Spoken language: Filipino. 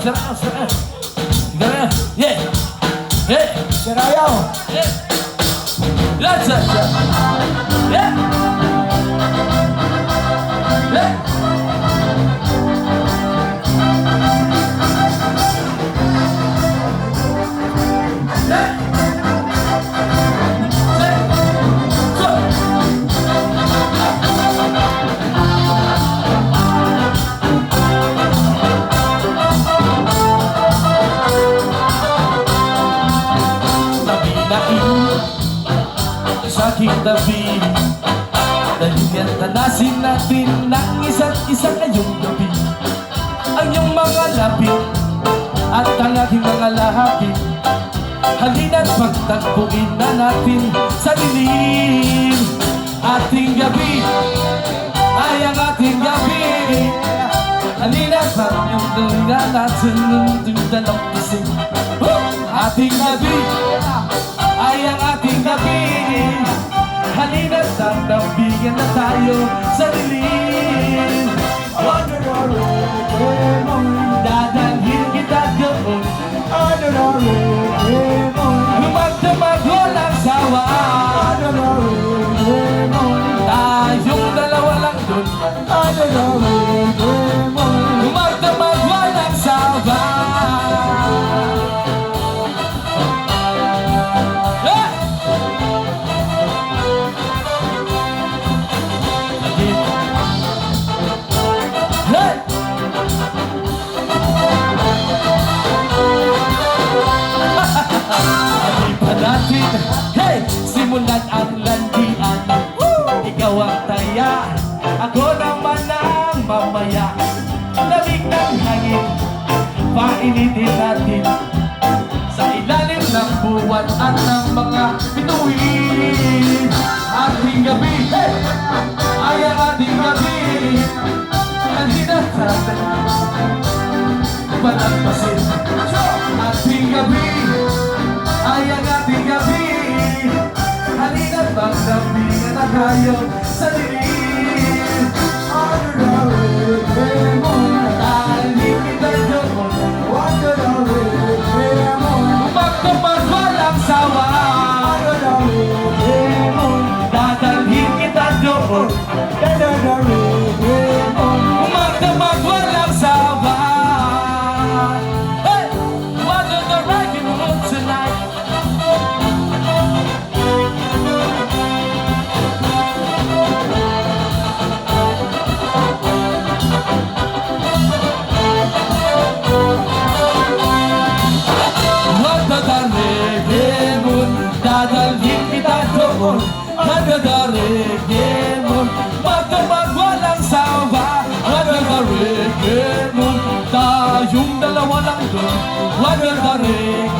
Sirayaw. Yeah. Yeah. Sirayaw. Yeah. Let's go. Yeah. Yeah. Sa aking tabi, dahil tanasin natin ng isa't isa ngayong gabi. Ang iyong mga lapit at ang aking mga lahapit, halina't pagtagpuin na natin sa dilim. Ating gabi ay ang ating gabi, halina't pagtagpuin na natin ng dalampasing. Ating gabi ay ang ating gabi, halina't tatabigan na tayo sa dilim. Dadalhin kita doon, magdamag walang sawa. Tayong dalawa lang doon, magdamag walang sawa. Hey! Simulan ang landian. Ikaw ang taya, ako naman ang mamaya. Lamig ng hangin, painitin natin sa ilalim ng buwan at ng mga bituin. Ating gabi, hey! Ay ang ating gabi, nandiyan natin palagpasin. Ating gabi ay ang ating gabi, halina't magdabigan na tayo sa dilim. Dadalhin kita doon, magdamag walang sawa. Dadalhin kita doon, magdamag walang sawa. Hey! What is the wrecking mood tonight? Dadalhin kita doon, magdadaregin mo, magdamag walang sawa. Magdadaregin mo, tayong dalawa lang doon, magdadaregin